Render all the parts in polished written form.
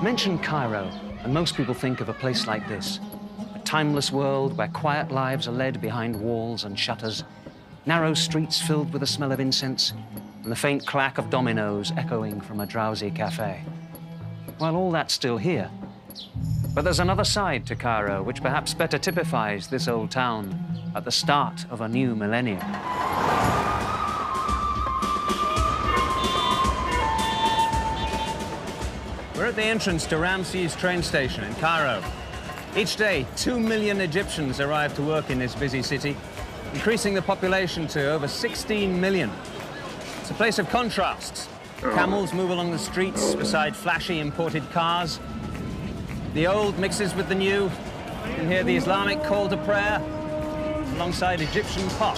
Mention Cairo, and most people think of a place like this. A timeless world where quiet lives are led behind walls and shutters, narrow streets filled with the smell of incense, and the faint clack of dominoes echoing from a drowsy cafe. Well, all that's still here. But there's another side to Cairo, which perhaps better typifies this old town at the start of a new millennium. We're at the entrance to Ramses train station in Cairo. Each day, 2 million Egyptians arrive to work in this busy city, increasing the population to over 16 million. It's a place of contrasts. Camels move along the streets beside flashy imported cars. The old mixes with the new. You can hear the Islamic call to prayer alongside Egyptian pop.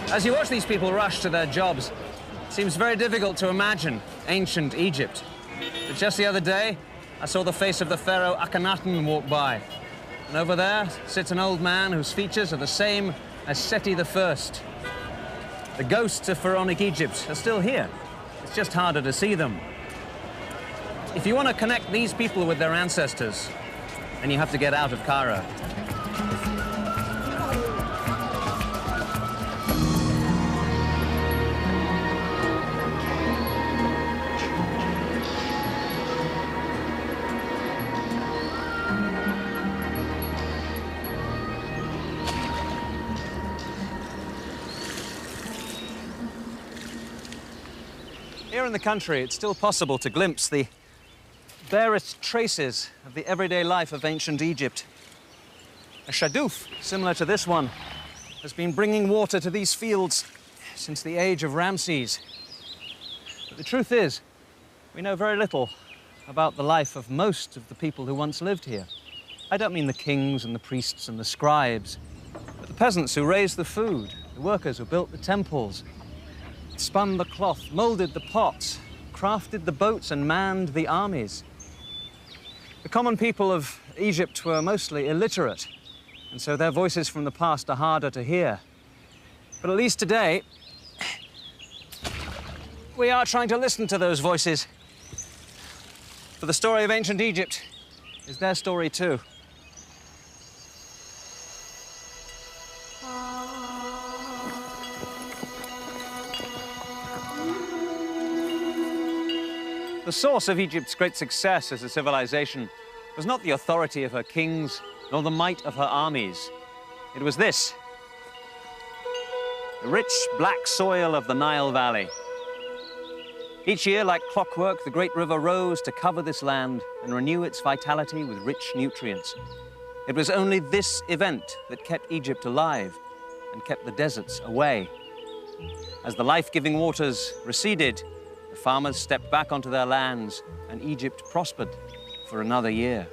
As you watch these people rush to their jobs, it seems very difficult to imagine ancient Egypt. But just the other day, I saw the face of the pharaoh Akhenaten walk by. And over there sits an old man whose features are the same as Seti I. The ghosts of pharaonic Egypt are still here. It's just harder to see them. If you want to connect these people with their ancestors, then you have to get out of Cairo. Here in the country, it's still possible to glimpse the barest traces of the everyday life of ancient Egypt. A shadouf, similar to this one, has been bringing water to these fields since the age of Ramses. But the truth is, we know very little about the life of most of the people who once lived here. I don't mean the kings and the priests and the scribes, but the peasants who raised the food, the workers who built the temples, spun the cloth, molded the pots, crafted the boats and manned the armies. The common people of Egypt were mostly illiterate, and so their voices from the past are harder to hear. But at least today, we are trying to listen to those voices. For the story of ancient Egypt is their story too. The source of Egypt's great success as a civilization was not the authority of her kings, nor the might of her armies. It was this: the rich black soil of the Nile Valley. Each year, like clockwork, the great river rose to cover this land and renew its vitality with rich nutrients. It was only this event that kept Egypt alive and kept the deserts away. As the life-giving waters receded, the farmers stepped back onto their lands, and Egypt prospered for another year.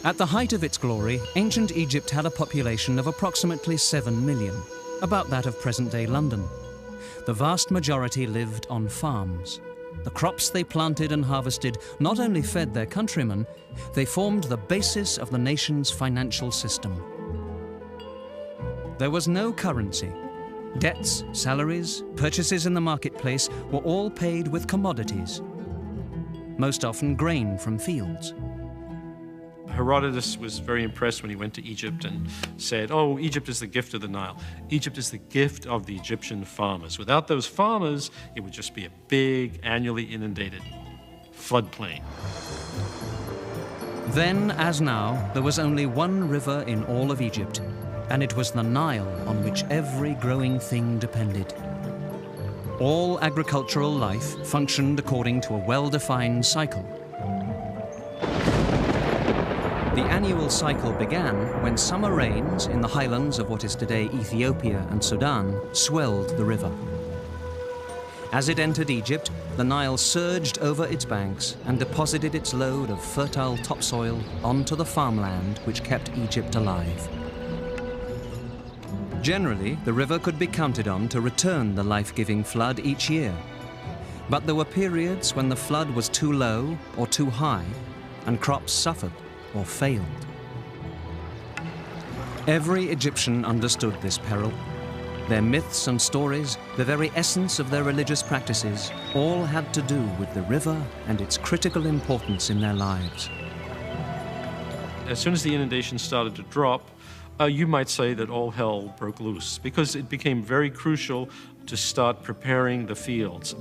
At the height of its glory, ancient Egypt had a population of approximately 7 million, about that of present-day London. The vast majority lived on farms. The crops they planted and harvested not only fed their countrymen, they formed the basis of the nation's financial system. There was no currency. Debts, salaries, purchases in the marketplace were all paid with commodities, most often grain from fields. Herodotus was very impressed when he went to Egypt and said, oh, Egypt is the gift of the Nile. Egypt is the gift of the Egyptian farmers. Without those farmers, it would just be a big, annually inundated floodplain. Then, as now, there was only one river in all of Egypt, and it was the Nile on which every growing thing depended. All agricultural life functioned according to a well-defined cycle. The annual cycle began when summer rains in the highlands of what is today Ethiopia and Sudan swelled the river. As it entered Egypt, the Nile surged over its banks and deposited its load of fertile topsoil onto the farmland which kept Egypt alive. Generally, the river could be counted on to return the life-giving flood each year. But there were periods when the flood was too low or too high, and crops suffered or failed. Every Egyptian understood this peril. Their myths and stories, the very essence of their religious practices, all had to do with the river and its critical importance in their lives. As soon as the inundation started to drop, you might say that all hell broke loose, because it became very crucial to start preparing the fields.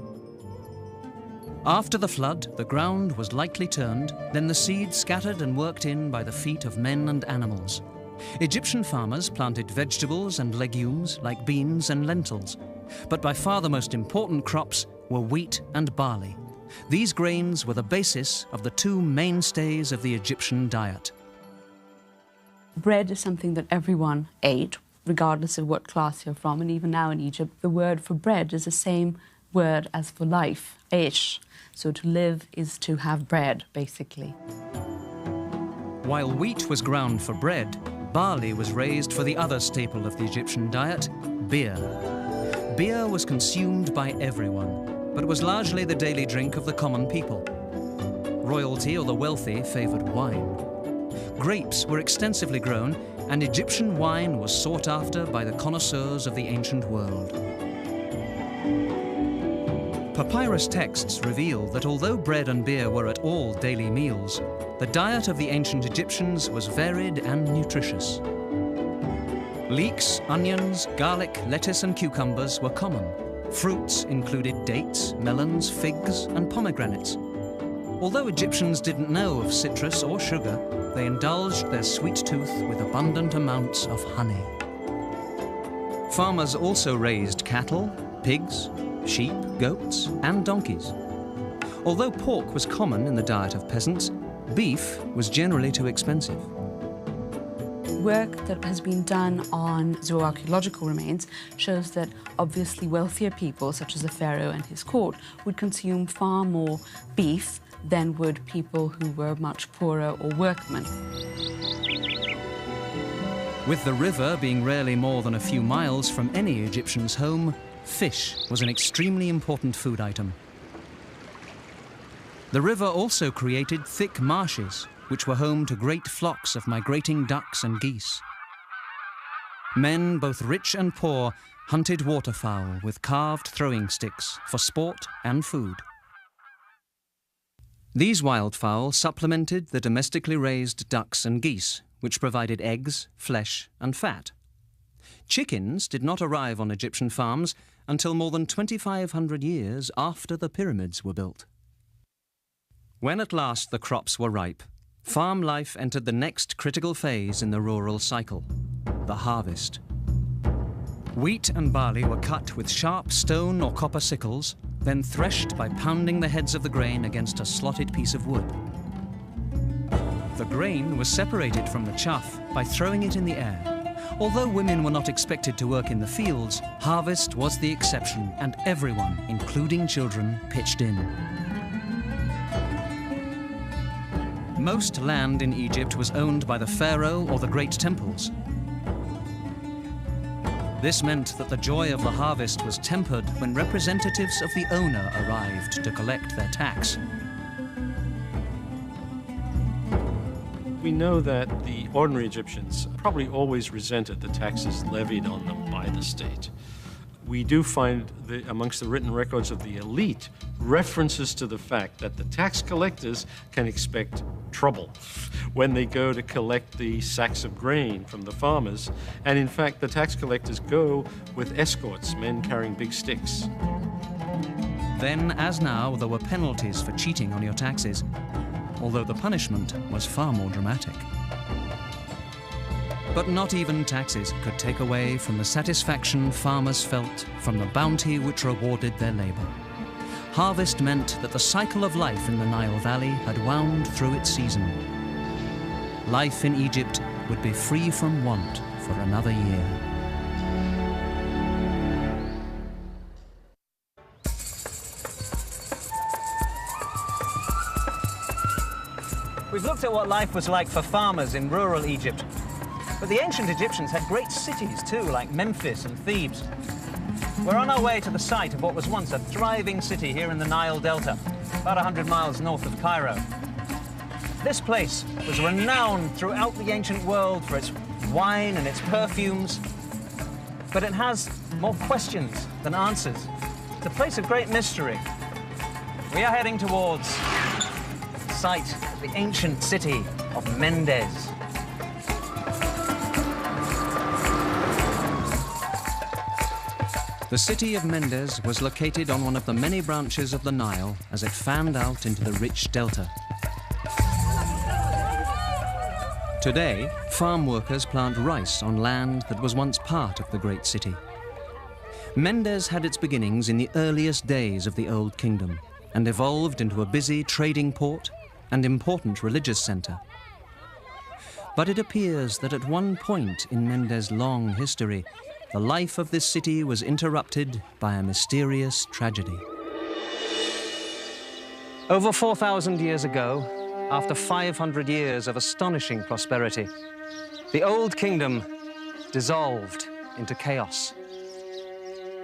After the flood, the ground was lightly turned, then the seed scattered and worked in by the feet of men and animals. Egyptian farmers planted vegetables and legumes like beans and lentils, but by far the most important crops were wheat and barley. These grains were the basis of the two mainstays of the Egyptian diet. Bread is something that everyone ate, regardless of what class you're from, and even now in Egypt, the word for bread is the same word as for life, aish. So to live is to have bread, basically. While wheat was ground for bread, barley was raised for the other staple of the Egyptian diet, beer. Beer was consumed by everyone, but was largely the daily drink of the common people. Royalty or the wealthy favored wine. Grapes were extensively grown, and Egyptian wine was sought after by the connoisseurs of the ancient world. Papyrus texts reveal that although bread and beer were at all daily meals, the diet of the ancient Egyptians was varied and nutritious. Leeks, onions, garlic, lettuce and cucumbers were common. Fruits included dates, melons, figs and pomegranates. Although Egyptians didn't know of citrus or sugar, they indulged their sweet tooth with abundant amounts of honey. Farmers also raised cattle, pigs, sheep, goats and donkeys. Although pork was common in the diet of peasants, beef was generally too expensive. Work that has been done on zooarchaeological remains shows that obviously wealthier people, such as the pharaoh and his court, would consume far more beef than would people who were much poorer or workmen. With the river being rarely more than a few miles from any Egyptian's home, fish was an extremely important food item. The river also created thick marshes, which were home to great flocks of migrating ducks and geese. Men, both rich and poor, hunted waterfowl with carved throwing sticks for sport and food. These wildfowl supplemented the domestically raised ducks and geese, which provided eggs, flesh and fat. Chickens did not arrive on Egyptian farms until more than 2,500 years after the pyramids were built. When at last the crops were ripe, farm life entered the next critical phase in the rural cycle, the harvest. Wheat and barley were cut with sharp stone or copper sickles, then threshed by pounding the heads of the grain against a slotted piece of wood. The grain was separated from the chaff by throwing it in the air. Although women were not expected to work in the fields, harvest was the exception, and everyone, including children, pitched in. Most land in Egypt was owned by the pharaoh or the great temples. This meant that the joy of the harvest was tempered when representatives of the owner arrived to collect their tax. We know that the ordinary Egyptians probably always resented the taxes levied on them by the state. We do find amongst the written records of the elite references to the fact that the tax collectors can expect trouble when they go to collect the sacks of grain from the farmers. And in fact, the tax collectors go with escorts, men carrying big sticks. Then, as now, there were penalties for cheating on your taxes, although the punishment was far more dramatic. But not even taxes could take away from the satisfaction farmers felt from the bounty which rewarded their labor. Harvest meant that the cycle of life in the Nile Valley had wound through its season. Life in Egypt would be free from want for another year. We've looked at what life was like for farmers in rural Egypt. But the ancient Egyptians had great cities too, like Memphis and Thebes. We're on our way to the site of what was once a thriving city here in the Nile Delta, about 100 miles north of Cairo. This place was renowned throughout the ancient world for its wine and its perfumes. but it has more questions than answers. It's a place of great mystery. We are heading towards the site of the ancient city of Mendes. The city of Mendes was located on one of the many branches of the Nile as it fanned out into the rich delta. Today, farm workers plant rice on land that was once part of the great city. Mendes had its beginnings in the earliest days of the Old Kingdom and evolved into a busy trading port and important religious center. But it appears that at one point in Mendes' long history, the life of this city was interrupted by a mysterious tragedy. Over 4,000 years ago, after 500 years of astonishing prosperity, the Old Kingdom dissolved into chaos.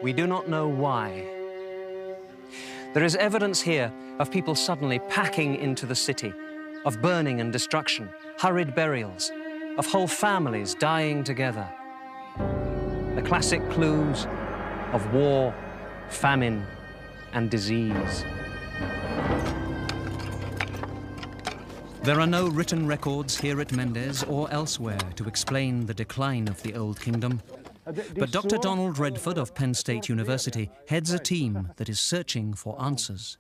We do not know why. There is evidence here of people suddenly packing into the city, of burning and destruction, hurried burials, of whole families dying together. The classic clues of war, famine, and disease. There are no written records here at Mendes or elsewhere to explain the decline of the Old Kingdom. But Dr. Donald Redford of Penn State University heads a team that is searching for answers.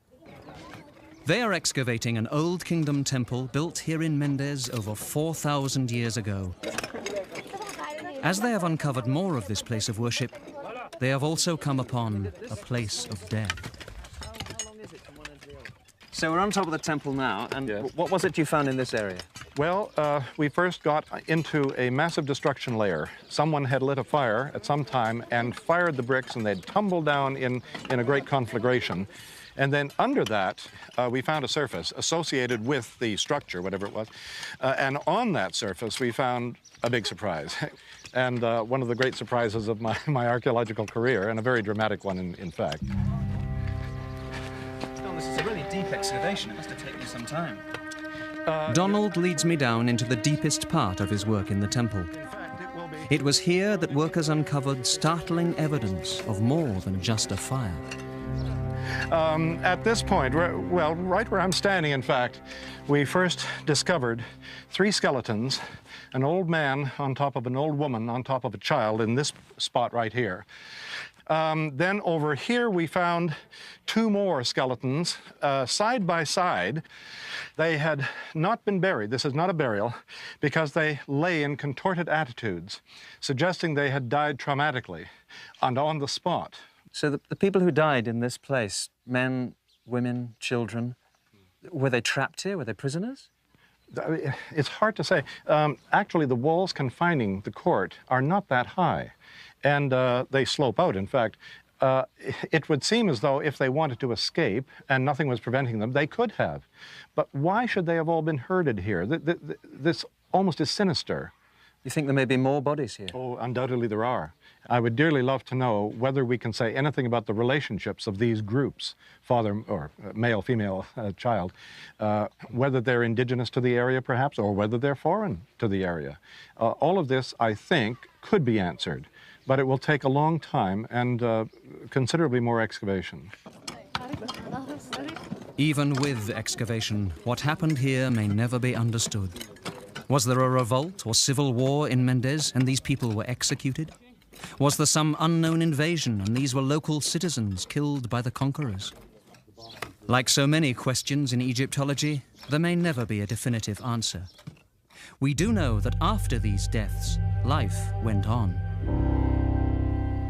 They are excavating an Old Kingdom temple built here in Mendes over 4,000 years ago. As they have uncovered more of this place of worship, they have also come upon a place of death. So we're on top of the temple now, and Yes. what was it you found in this area? Well, we first got into a massive destruction layer. Someone had lit a fire at some time and fired the bricks, and they'd tumbled down in a great conflagration. And then under that, we found a surface associated with the structure, whatever it was. And on that surface, we found a big surprise. And one of the great surprises of my archaeological career, and a very dramatic one, in fact. Oh, this is a really deep excavation. It must have taken some time. Donald leads me down into the deepest part of his work in the temple. It was here that workers uncovered startling evidence of more than just a fire. At this point, well, right where I'm standing, in fact, we first discovered 3 skeletons, an old man on top of an old woman on top of a child in this spot right here. Then over here we found 2 more skeletons side by side. They had not been buried. This is not a burial because they lay in contorted attitudes, suggesting they had died traumatically and on the spot. So the people who died in this place, men, women, children, were they trapped here? Were they prisoners? It's hard to say. Actually, the walls confining the court are not that high, and they slope out, in fact. It would seem as though if they wanted to escape and nothing was preventing them, they could have. But why should they have all been herded here? This almost is sinister. You think there may be more bodies here? Oh, undoubtedly there are. I would dearly love to know whether we can say anything about the relationships of these groups, father or male, female, child, whether they're indigenous to the area perhaps, or whether they're foreign to the area. All of this, I think, could be answered, but it will take a long time and considerably more excavation. Even with excavation, what happened here may never be understood. Was there a revolt or civil war in Mendes and these people were executed? Was there some unknown invasion and these were local citizens killed by the conquerors? Like so many questions in Egyptology, there may never be a definitive answer. We do know that after these deaths, life went on.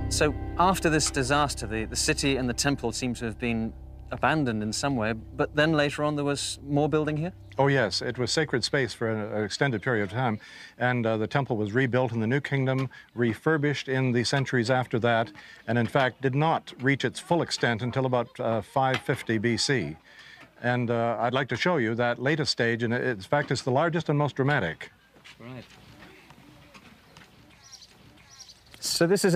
So after this disaster, the city and the temple seem to have been abandoned in some way, but then later on there was more building here? Oh yes, it was sacred space for an extended period of time, and the temple was rebuilt in the New Kingdom, refurbished in the centuries after that, and in fact did not reach its full extent until about 550 BC. And I'd like to show you that latest stage, and in fact it's the largest and most dramatic. Right. So this is